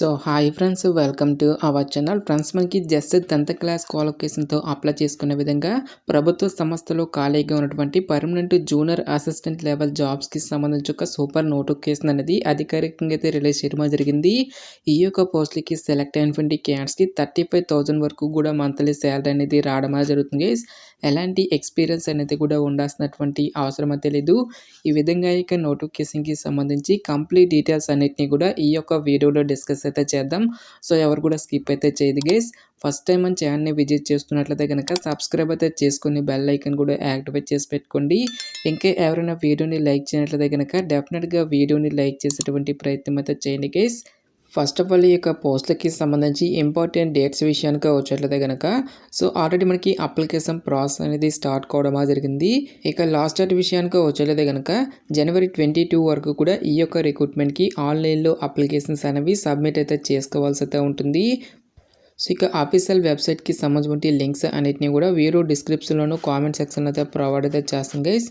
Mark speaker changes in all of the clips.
Speaker 1: So hi friends, welcome to our channel. Friends, మనకి just 10th class క్వాలిఫికేషన్తో apply చేసుకునే విధంగా ప్రభుత్వ సంస్థలో ఖాళీగా ఉన్నటువంటి పర్మనెంట్ జూనియర్ అసిస్టెంట్ లెవెల్ జాబ్స్కి సంబంధించి ఒక సూపర్ నోటిఫికేషన్ అనేది అధికారికంగా అయితే రిలీజ్ చేయడం జరిగింది. ఈ యొక్క పోస్టులకి సెలెక్ట్ అయినటువంటి క్యాండిడేట్స్కి 35,000 వరకు కూడా మంత్లీ శాలరీ అనేది రావడం జరుగుతుంది. ఎలాంటి ఎక్స్పీరియన్స్ అనేది కూడా ఉండాల్సినటువంటి అవసరం అయితే లేదు. ఈ విధంగా ఇక నోటిఫికేషన్కి సంబంధించి కంప్లీట్ డీటెయిల్స్ అన్నిటిని కూడా ఈ యొక్క వీడియోలో డిస్కస్ అయితే చేద్దాం. సో ఎవరు కూడా స్కిప్ అయితే చేయదు గైస్. ఫస్ట్ టైం మన ఛానల్ని విజిట్ చేస్తున్నట్లయితే కనుక సబ్స్క్రైబ్ అయితే చేసుకుని బెల్ ఐకన్ కూడా యాక్టివేట్ చేసి పెట్టుకోండి. ఇంకా ఎవరైనా వీడియోని లైక్ చేయనట్లయితే కనుక డెఫినెట్గా వీడియోని లైక్ చేసేటువంటి ప్రయత్నం అయితే చేయండి గైస్. ఫస్ట్ ఆఫ్ ఆల్ ఈ యొక్క పోస్టులకి సంబంధించి ఇంపార్టెంట్ డేట్స్ విషయానికి వచ్చేట్లయితే కనుక ఆల్రెడీ మనకి అప్లికేషన్ ప్రాసెస్ అనేది స్టార్ట్ కావడం జరిగింది. ఇక లాస్ట్ డేట్ విషయానికి వచ్చేట్లయితే కనుక January 22 వరకు కూడా ఈ యొక్క రిక్రూట్మెంట్కి ఆన్లైన్లో అప్లికేషన్స్ అనేవి సబ్మిట్ అయితే చేసుకోవాల్సి అయితే ఉంటుంది. సో ఇక అఫీషియల్ వెబ్సైట్కి సంబంధించిన లింక్స్ అన్నిటిని కూడా వీడియో డిస్క్రిప్షన్లోను కామెంట్ సెక్షన్లో అయితే ప్రొవైడ్ అయితే చేస్తాం గైస్.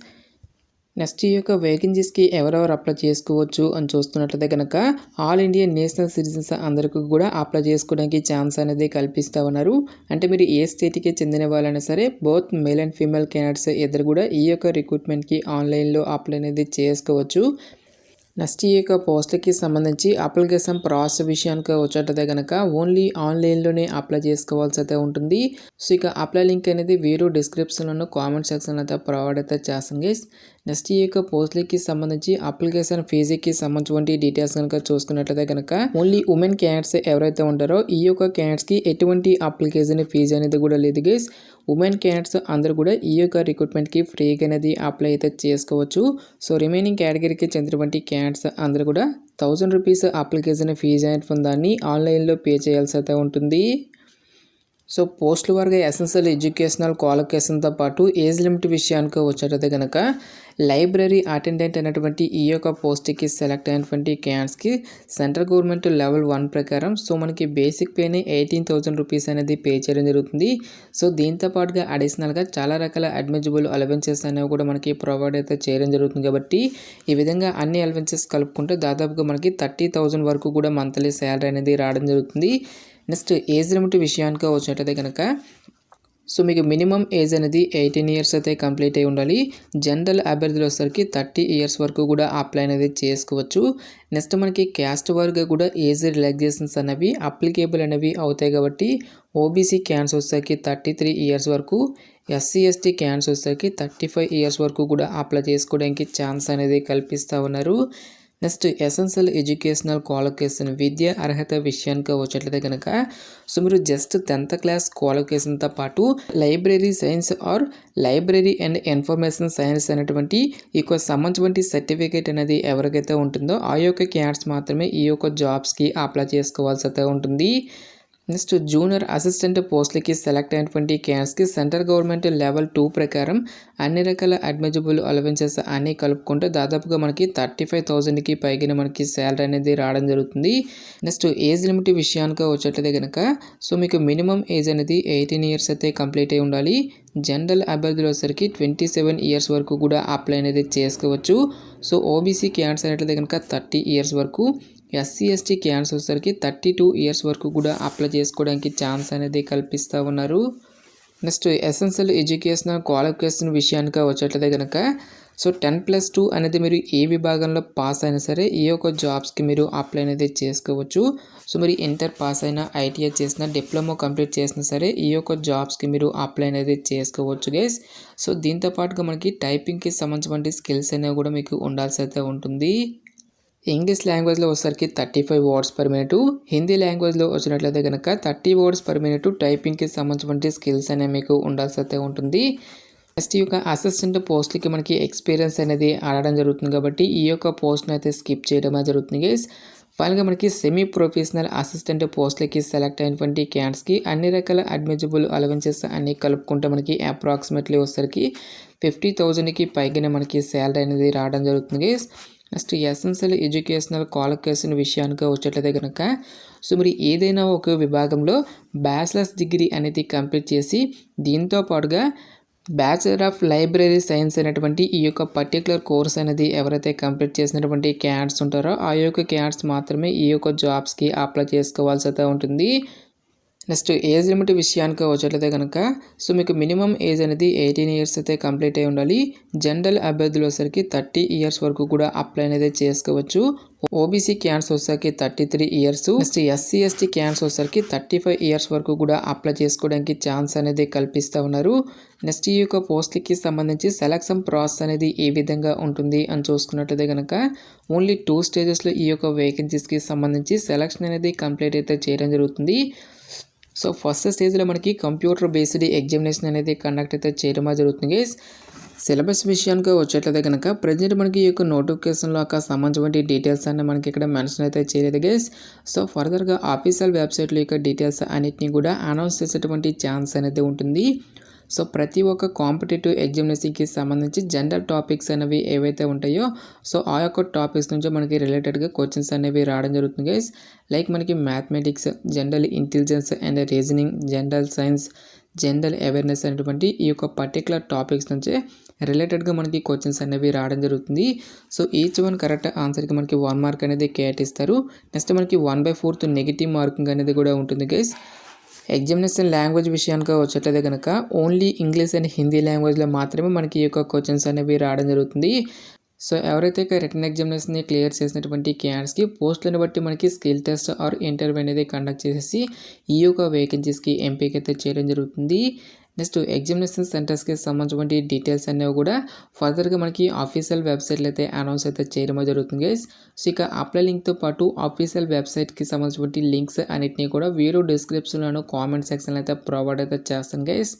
Speaker 1: నెక్స్ట్ ఈ యొక్క వేకెన్సీస్కి ఎవరెవరు అప్లై చేసుకోవచ్చు అని చూస్తున్నట్లయితే కనుక ఆల్ ఇండియా నేషనల్ సిటిజన్స్ అందరికీ కూడా అప్లై చేసుకోవడానికి ఛాన్స్ అనేది కల్పిస్తూ ఉన్నారు. అంటే మీరు ఏ స్టేట్కి చెందిన వాళ్ళైనా సరే both male and female candidates ఇద్దరు కూడా ఈ యొక్క రిక్రూట్మెంట్కి ఆన్లైన్లో అప్లై అనేది చేసుకోవచ్చు. నెక్స్ట్ ఈ యొక్క పోస్టులకి సంబంధించి అప్లికేషన్ ప్రాసెస్ విషయానికి వచ్చేటైతే కనుక ఓన్లీ ఆన్లైన్లోనే అప్లై చేసుకోవాల్సి అయితే ఉంటుంది. సో ఇక అప్లై లింక్ అనేది వీడియో డిస్క్రిప్షన్లోను కామెంట్ సెక్షన్లో అయితే ప్రొవైడ్ అయితే చేస్తాం గైస్. నెక్స్ట్ ఈ యొక్క పోస్టులకి సంబంధించి అప్లికేషన్ ఫీజుకి సంబంధించిన డీటెయిల్స్ కనుక చూసుకున్నట్లయితే కనుక ఓన్లీ ఉమెన్ క్యాండిడేట్స్ ఎవరైతే ఉంటారో ఈ యొక్క క్యాండిడేట్స్కి ఎటువంటి అప్లికేషన్ ఫీజు అనేది కూడా లేదు గైస్. ఉమెన్ క్యాండిడేట్స్ అందరూ కూడా ఈ యొక్క రిక్రూట్మెంట్కి ఫ్రీగా అనేది అప్లై అయితే చేసుకోవచ్చు. సో రిమైనింగ్ కేటగిరీకి చెందినటువంటి క్యాండిడేట్స్ అందరూ కూడా 1000 రూపీస్ అప్లికేషన్ ఫీజు అనేది దాన్ని ఆన్లైన్లో పే చేయాల్సి అయితే ఉంటుంది. సో పోస్టుల వారిగా ఎసెన్షియల్ ఎడ్యుకేషనల్ క్వాలిఫికేషన్తో పాటు ఏజ్ లిమిట్ విషయానికి వచ్చేటైతే కనుక లైబ్రరీ అటెండెంట్ అనేటువంటి ఈ యొక్క పోస్ట్కి సెలెక్ట్ అయినటువంటి క్యాండిడేట్స్కి సెంట్రల్ గవర్నమెంట్ లెవెల్ 1 ప్రకారం సో మనకి బేసిక్ పేని 18,000 రూపీస్ అనేది పే చేయడం జరుగుతుంది. సో దీంతో పాటుగా అడిషనల్గా చాలా రకాల అడ్మిజిబుల్ అలవెన్సెస్ అనేవి కూడా మనకి ప్రొవైడ్ అయితే చేయడం జరుగుతుంది. కాబట్టి ఈ విధంగా అన్ని అలవెన్సెస్ కలుపుకుంటే దాదాపుగా మనకి 30,000 వరకు కూడా మంత్లీ శాలరీ అనేది రావడం జరుగుతుంది. నెక్స్ట్ ఏజ్ లిమిట్ విషయానికి వచ్చినట్టయితే కనుక సో మీకు మినిమం ఏజ్ అనేది 18 ఇయర్స్ అయితే కంప్లీట్ అయి ఉండాలి. జనరల్ అభ్యర్థులు వచ్చేసరికి 30 ఇయర్స్ వరకు కూడా అప్లై అనేది చేసుకోవచ్చు. నెక్స్ట్ మనకి క్యాస్ట్ వర్గా కూడా ఏజ్ రిలాక్సేషన్స్ అనేవి అప్లికేబుల్ అనేవి అవుతాయి. కాబట్టి ఓబీసీ క్యాండిడేట్స్ వచ్చేసరికి 33 ఇయర్స్ వరకు, ఎస్సీ ఎస్టీ క్యాండిడేట్స్ వచ్చేసరికి 35 ఇయర్స్ వరకు కూడా అప్లై చేసుకోవడానికి ఛాన్స్ అనేది కల్పిస్తూ ఉన్నారు. నెక్స్ట్ ఎసెన్షియల్ ఎడ్యుకేషనల్ క్వాలిఫికేషన్ విద్యా అర్హత విషయానికి వచ్చేట్లయితే కనుక సో మీరు జస్ట్ 10th క్లాస్ క్వాలిఫికేషన్తో పాటు library science or library and information science అనేటువంటి ఈ యొక్క సంబంధించిన సర్టిఫికేట్ అనేది ఎవరికైతే ఉంటుందో ఆ యొక్క క్యాండిడేట్స్ మాత్రమే ఈ యొక్క జాబ్స్కి అప్లై చేసుకోవాల్సి అయితే ఉంటుంది. నెక్స్ట్ జూనియర్ అసిస్టెంట్ పోస్టులకి సెలెక్ట్ అయినటువంటి క్యాండిడేట్స్కి సెంట్రల్ గవర్నమెంట్ లెవెల్ 2 ప్రకారం అన్ని రకాల అడ్మిజిబుల్ అలవెన్సెస్ అన్నీ కలుపుకుంటే దాదాపుగా మనకి 35,000కి పైగా మనకి శాలరీ అనేది రావడం జరుగుతుంది. నెక్స్ట్ ఏజ్ లిమిట్ విషయానికి వచ్చేట్లయితే కనుక సో మీకు మినిమం ఏజ్ అనేది 18 ఇయర్స్ అయితే కంప్లీట్ అయి ఉండాలి. జనరల్ అభ్యర్థులు వచ్చేసరికి 27 ఇయర్స్ వరకు కూడా అప్లై అనేది చేసుకోవచ్చు. సో ఓబీసీ క్యాండిడేట్స్ అనేట్లయితే కనుక 30 ఇయర్స్ వరకు, ఎస్సీ ఎస్టీ క్యాండిడేట్స్ వచ్చేసరికి 32 ఇయర్స్ వరకు కూడా అప్లై చేసుకోవడానికి ఛాన్స్ అనేది కల్పిస్తూ ఉన్నారు. నెక్స్ట్ ఎసెన్షియల్ ఎడ్యుకేషనల్ క్వాలిఫికేషన్ విషయానికి వచ్చేట్లయితే కనుక సో 10+2 అనేది మీరు ఏ విభాగంలో పాస్ అయినా సరే ఈ యొక్క జాబ్స్కి మీరు అప్లై అనేది చేసుకోవచ్చు. సో మీరు ఇంటర్ పాస్ అయినా, ఐటీఐ చేసినా, డిప్లొమా కంప్లీట్ చేసినా సరే ఈ యొక్క జాబ్స్కి మీరు అప్లై అనేది చేసుకోవచ్చు గైస్. సో దీంతో పాటుగా మనకి టైపింగ్కి సంబంధించిన స్కిల్స్ అనేవి కూడా మీకు ఉండాల్సి అయితే ఉంటుంది. ఇంగ్లీష్ లాంగ్వేజ్లో వచ్చేసరికి 35 వర్డ్స్ పర్ మినిట్, హిందీ లాంగ్వేజ్లో వచ్చినట్లయితే కనుక 30 వర్డ్స్ పర్ మినిట్ టైపింగ్కి సంబంధించిన స్కిల్స్ అనేవి మీకు ఉండాల్సి అయితే ఉంటుంది. నెక్స్ట్ ఈ యొక్క అసిస్టెంట్ పోస్ట్లకి మనకి ఎక్స్పీరియన్స్ అనేది ఆడడం జరుగుతుంది. కాబట్టి ఈ యొక్క పోస్ట్ని అయితే స్కిప్ చేయడం జరుగుతుంది గైస్. ఫైనల్గా మనకి సెమీ ప్రొఫెషనల్ అసిస్టెంట్ పోస్ట్లకి సెలెక్ట్ అయినటువంటి క్యాండిడేట్స్కి అన్ని రకాల అడ్మిజిబుల్ అలవెన్సెస్ అన్నీ కలుపుకుంటే మనకి అప్రాక్సిమేట్లీ వచ్చేసరికి 50,000కి పైగానే మనకి శాలరీ అనేది రావడం జరుగుతుంది guys. Next essential educational qualification విషయానికి వచ్చేట్లయితే కనుక సో మరి ఏదైనా ఒక విభాగంలో బ్యాచిలర్స్ డిగ్రీ అనేది కంప్లీట్ చేసి దీంతో పాటుగా బ్యాచిలర్ ఆఫ్ లైబ్రరీ సైన్స్ అనేటువంటి ఈ యొక్క పర్టికులర్ కోర్స్ అనేది ఎవరైతే కంప్లీట్ చేసినటువంటి క్యాండిడేట్స్ ఉంటారో ఆ యొక్క క్యాండిడేట్స్ మాత్రమే ఈ యొక్క జాబ్స్కి అప్లై చేసుకోవాల్సి అయితే ఉంటుంది. నెక్స్ట్ ఏజ్ లిమిట్ విషయానికి వచ్చేట్లయితే కనుక సో మీకు మినిమం ఏజ్ అనేది 18 ఇయర్స్ అయితే కంప్లీట్ అయి ఉండాలి. జనరల్ అభ్యర్థులు వచ్చేసరికి 30 ఇయర్స్ వరకు కూడా అప్లై అనేది చేసుకోవచ్చు. ఓబీసీ క్యాండిడేట్స్ వచ్చేసరికి 33 years, next SC ST candidates వచ్చేసరికి 35 ఇయర్స్ వరకు కూడా అప్లై చేసుకోవడానికి ఛాన్స్ అనేది కల్పిస్తూ ఉన్నారు. నెక్స్ట్ ఈ యొక్క పోస్ట్కి సంబంధించి సెలక్షన్ ప్రాసెస్ అనేది ఏ విధంగా ఉంటుంది అని చూసుకున్నట్లయితే కనుక ఓన్లీ 2 స్టేజెస్లో ఈ యొక్క వేకెన్సీస్కి సంబంధించి సెలక్షన్ అనేది కంప్లీట్ అయితే చేయడం జరుగుతుంది. సో ఫస్ట్ స్టేజ్లో మనకి కంప్యూటర్ బేస్డ్ ఎగ్జామినేషన్ అనేది కండక్ట్ అయితే చేయడం జరుగుతుంది గైస్. సిలబస్ విషయానికి వచ్చేట్లయితే కనుక ప్రజెంట్ మనకి ఈ యొక్క నోటిఫికేషన్లో సంబంధించిన డీటెయిల్స్ అన్నీ మనకి ఇక్కడ మెన్షన్ అయితే చేయలేదు గైస్. సో ఫర్దర్గా ఆఫీషియల్ వెబ్సైట్లో యొక్క డీటెయిల్స్ అన్నిటిని కూడా అనౌన్స్ చేసేటువంటి ఛాన్స్ అనేది ఉంటుంది. సో ప్రతి ఒక్క కాంపిటేటివ్ ఎగ్జామినేషన్కి సంబంధించి జనరల్ టాపిక్స్ అనేవి ఏవైతే ఉంటాయో సో ఆ యొక్క టాపిక్స్ నుంచి మనకి రిలేటెడ్గా క్వశ్చన్స్ అనేవి రావడం జరుగుతుంది గైస్. లైక్ మనకి mathematics, general intelligence and reasoning, general science, general awareness అనేటువంటి ఈ యొక్క పర్టికులర్ టాపిక్స్ నుంచి రిలేటెడ్గా మనకి క్వశ్చన్స్ అనేవి రావడం జరుగుతుంది. సో ఈచ్ వన్ కరెక్ట్ ఆన్సర్కి మనకి 1 మార్క్ అనేది కేటాయిస్తారు. నెక్స్ట్ మనకి 1/4 నెగిటివ్ మార్కింగ్ అనేది కూడా ఉంటుంది గైస్. ఎగ్జామినేషన్ లాంగ్వేజ్ విషయానికి వచ్చేట్లయితే కనుక ఓన్లీ ఇంగ్లీష్ అండ్ హిందీ లాంగ్వేజ్లో మాత్రమే మనకి ఈ యొక్క క్వశ్చన్స్ అనేవి రావడం జరుగుతుంది. సో ఎవరైతే రిటర్న్ ఎగ్జామినేషన్ని క్లియర్ చేసినటువంటి క్యాండిడేట్స్కి పోస్టులను బట్టి మనకి స్కిల్ టెస్ట్ ఆర్ ఇంటర్వ్యూ అనేది కండక్ట్ చేసేసి ఈ యొక్క వేకెన్సీస్కి ఎంపిక అయితే చేయడం జరుగుతుంది. నెక్స్ట్ ఎగ్జామినేషన్ సెంటర్స్కి సంబంధించిన డీటెయిల్స్ అనేవి కూడా ఫర్దర్గా మనకి ఆఫీషియల్ వెబ్సైట్లో అయితే అనౌన్స్ అయితే చేయడం జరుగుతుంది గైస్. సో ఇక అప్లై లింక్తో పాటు ఆఫీషియల్ వెబ్సైట్కి సంబంధించిన లింక్స్ అన్నిటినీ కూడా వీడియో డిస్క్రిప్షన్లోనూ కామెంట్ సెక్షన్లో అయితే ప్రొవైడ్ అయితే చేస్తాను గైస్.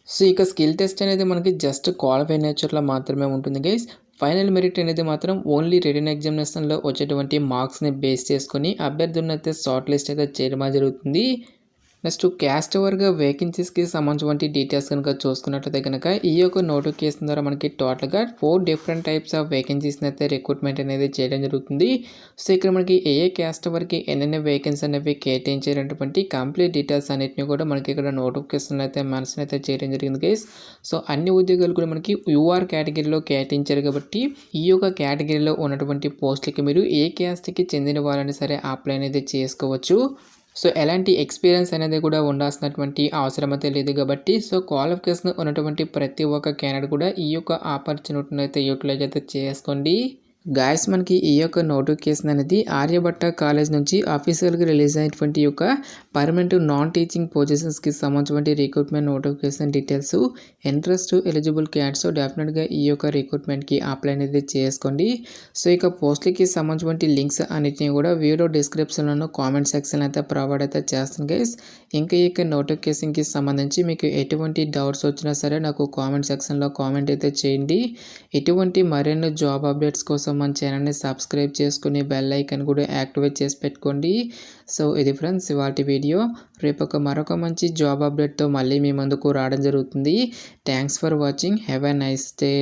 Speaker 1: సో ఇక స్కిల్ టెస్ట్ అనేది మనకి జస్ట్ క్వాలిఫై నేచర్లో మాత్రమే ఉంటుంది గైస్. ఫైనల్ మెరిట్ అనేది మాత్రం ఓన్లీ రిటర్న్ ఎగ్జామినేషన్లో వచ్చేటువంటి మార్క్స్ని బేస్ చేసుకొని అభ్యర్థులను అయితే షార్ట్ లిస్ట్ అయితే చేయడం జరుగుతుంది. నెక్స్ట్ క్యాస్ట్ వర్గ వేకెన్సీస్కి సంబంధించిన డీటెయిల్స్ కనుక చూసుకున్నట్లయితే కనుక ఈ యొక్క నోటిఫికేషన్ ద్వారా మనకి టోటల్గా 4 డిఫరెంట్ టైప్స్ ఆఫ్ వేకెన్సీస్ని అయితే రిక్రూట్మెంట్ అనేది చేయడం జరుగుతుంది. సో ఇక్కడ మనకి ఏ క్యాస్ట్ వరకు ఎన్నెన్ని వేకెన్సీ అనేవి కేటాయించేటటువంటి కంప్లీట్ డీటెయిల్స్ అన్నిటిని కూడా మనకి ఇక్కడ నోటిఫికేషన్ అయితే మెన్షన్ అయితే చేయడం జరిగింది గైస్. సో అన్ని ఉద్యోగాలు కూడా మనకి యూఆర్ కేటగిరీలో కేటాయించారు కాబట్టి ఈ యొక్క కేటగిరీలో ఉన్నటువంటి పోస్టులకి మీరు ఏ క్యాస్ట్కి చెందిన వాళ్ళని సరే అప్లై అనేది చేసుకోవచ్చు. సో ఎలాంటి ఎక్స్పీరియన్స్ అనేది కూడా ఉండాల్సినటువంటి అవసరం అయితే లేదు కాబట్టి సో క్వాలిఫికేషన్ ఉన్నటువంటి ప్రతి ఒక్క క్యాండిడేట్ కూడా ఈ యొక్క ఆపర్చునిటీని అయితే యూటిలైజ్ అయితే చేసుకోండి. గాయస్ మనకి ఈ యొక్క నోటిఫికేషన్ అనేది ఆర్యభట్ట కాలేజ్ నుంచి అఫీషియల్గా రిలీజ్ అయినటువంటి యొక్క పర్మనెంట్ నాన్ టీచింగ్ పొజిషన్స్కి సంబంధించిన recruitment notification details. Interest eligible candidates డెఫినెట్గా ఈ యొక్క రిక్రూట్మెంట్కి అప్లై అనేది చేసుకోండి. సో ఇక పోస్టులకి సంబంధించిన లింక్స్ అన్నిటిని కూడా వీడియో డిస్క్రిప్షన్లోనూ కామెంట్ సెక్షన్ అయితే ప్రొవైడ్ అయితే చేస్తాను గైస్. ఇంకా ఈ యొక్క నోటిఫికేషన్కి సంబంధించి మీకు ఎటువంటి డౌట్స్ వచ్చినా సరే నాకు కామెంట్ సెక్షన్లో కామెంట్ అయితే చేయండి. ఎటువంటి మరిన్ని జాబ్ అప్డేట్స్ కోసం మన ఛానల్ని సబ్స్క్రైబ్ చేసుకుని బెల్ ఐకాన్ కూడా యాక్టివేట్ చేసి పెట్టుకోండి. సో ఇది ఫ్రెండ్స్ ఇవాల్టి వీడియో. రేపు మరొక మంచి జాబ్ అప్డేట్తో మళ్ళీ మీ ముందుకు రావడం జరుగుతుంది. Thanks for watching. Have a nice day.